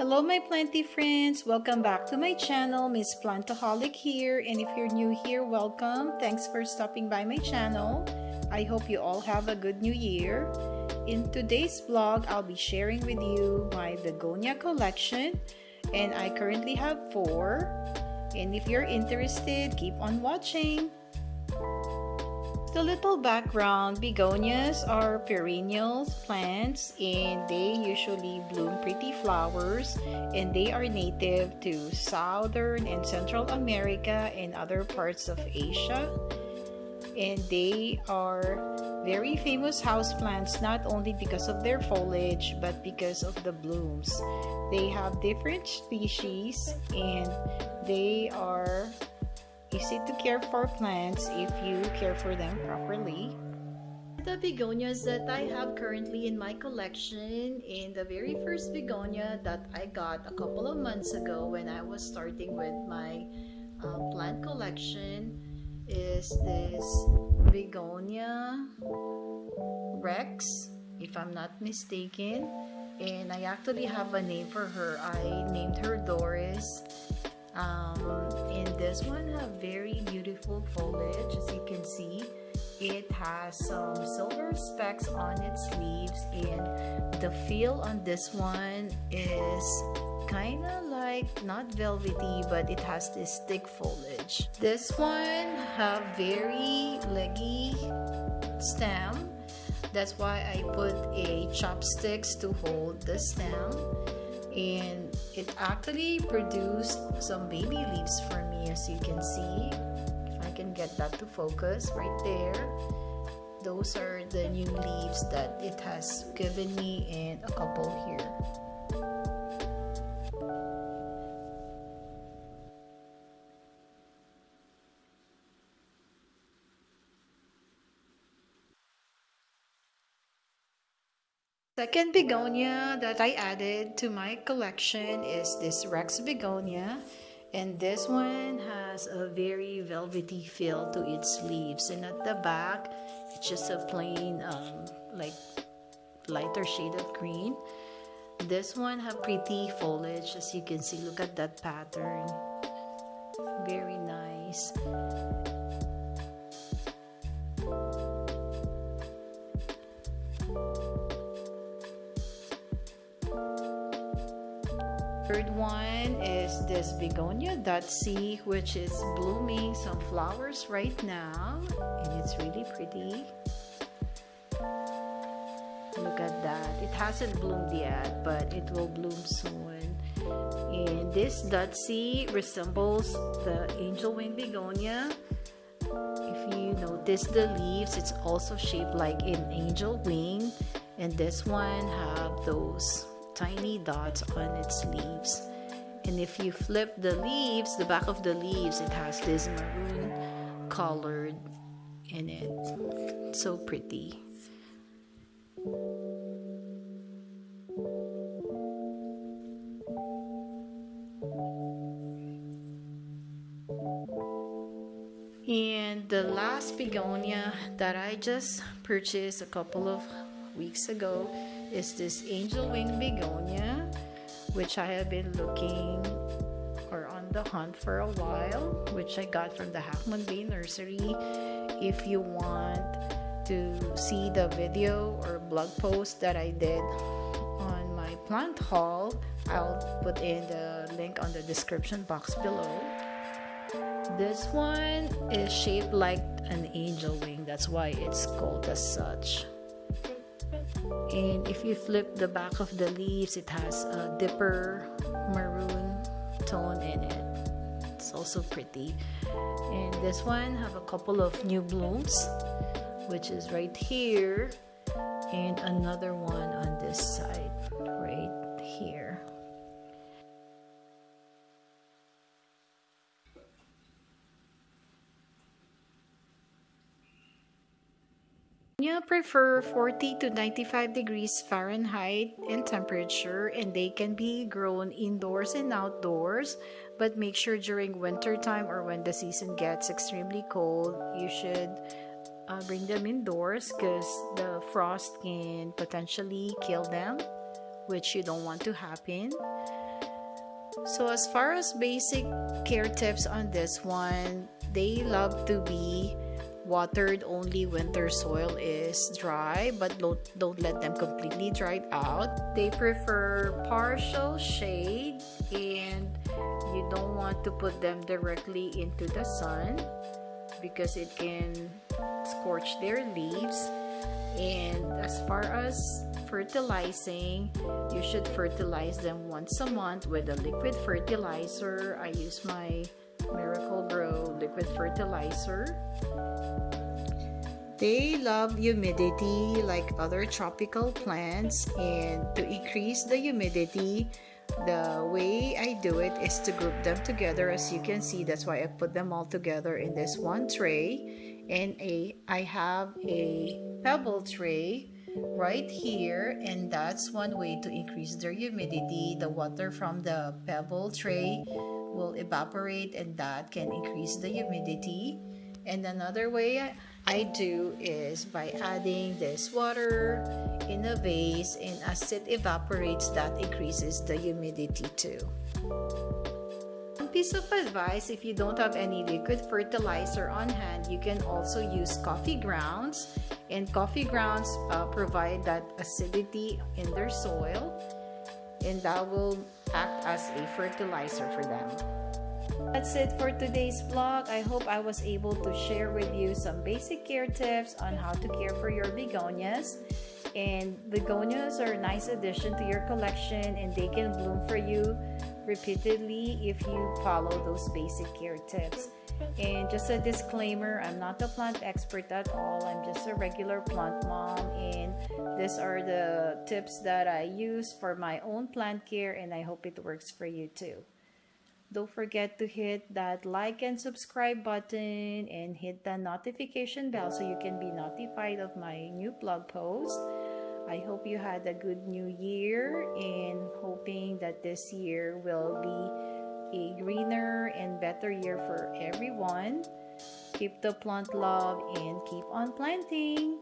Hello my planty friends, welcome back to my channel. Miss Plantaholic here, and if you're new here, welcome. Thanks for stopping by my channel. I hope you all have a good new year. In today's vlog, I'll be sharing with you my Begonia collection, and I currently have 4. And if you're interested, keep on watching. The little background, begonias are perennial plants and they usually bloom pretty flowers, and they are native to Southern and Central America and other parts of Asia. And they are very famous houseplants not only because of their foliage but because of the blooms. They have different species and they are easy to care for plants if you care for them properly. The begonias that I have currently in my collection, and the very first begonia that I got a couple of months ago when I was starting with my plant collection, is this Begonia Rex, if I'm not mistaken. And I actually have a name for her. I named her Doris. And this one have very beautiful foliage. As you can see, it has some silver specks on its leaves, and the feel on this one is kind of like not velvety, but it has this thick foliage. This one have very leggy stem. That's why I put a chopsticks to hold the stem, and it actually produced some baby leaves for me, as you can see. If I can get that to focus right there, those are the new leaves that it has given me, and a couple here. Second begonia that I added to my collection is this Rex begonia, and this one has a very velvety feel to its leaves, and at the back it's just a plain like lighter shade of green. This one have pretty foliage, as you can see. Look at that pattern, very nice. Third one is this Begonia Dotsy, which is blooming some flowers right now, and it's really pretty. Look at that. It hasn't bloomed yet, but it will bloom soon. And this Dotsy resembles the angel wing begonia. If you notice the leaves, it's also shaped like an angel wing, and this one have those tiny dots on its leaves. And if you flip the leaves, the back of the leaves, it has this maroon colored in it. So pretty. And the last begonia that I just purchased a couple of weeks ago is this angel wing begonia, which I have been looking or on the hunt for a while, which I got from the Half Moon Bay Nursery. If you want to see the video or blog post that I did on my plant haul, I'll put in the link on the description box below. This one is shaped like an angel wing, that's why it's called as such. And if you flip the back of the leaves, it has a deeper maroon tone in it. It's also pretty. And this one have a couple of new blooms, which is right here, and another one on this side right here. Begonia prefer 40 to 95 degrees Fahrenheit in temperature, and they can be grown indoors and outdoors, but make sure during winter time or when the season gets extremely cold, you should bring them indoors because the frost can potentially kill them, which you don't want to happen. So as far as basic care tips on this one, they love to be watered only when their soil is dry, but don't let them completely dried out. They prefer partial shade, and you don't want to put them directly into the sun because it can scorch their leaves. And as far as fertilizing, you should fertilize them once a month with a liquid fertilizer. I use my Miracle Grow liquid fertilizer. They love humidity like other tropical plants, and to increase the humidity, the way I do it is to group them together. As you can see, that's why I put them all together in this one tray, and I have a pebble tray right here, and that's one way to increase their humidity. The water from the pebble tray will evaporate, and that can increase the humidity. And another way I do is by adding this water in a vase, and as it evaporates, that increases the humidity too. One piece of advice: if you don't have any liquid fertilizer on hand, you can also use coffee grounds, and coffee grounds provide that acidity in their soil, and that will act as a fertilizer for them. That's it for today's vlog. I hope I was able to share with you some basic care tips on how to care for your begonias. And begonias are a nice addition to your collection, and they can bloom for you repeatedly if you follow those basic care tips. And just a disclaimer, I'm not a plant expert at all. I'm just a regular plant mom, and these are the tips that I use for my own plant care, and I hope it works for you too. Don't forget to hit that like and subscribe button, and hit the notification bell so you can be notified of my new blog post. I hope you had a good new year, and hoping that this year will be a greener and better year for everyone. Keep the plant love and keep on planting.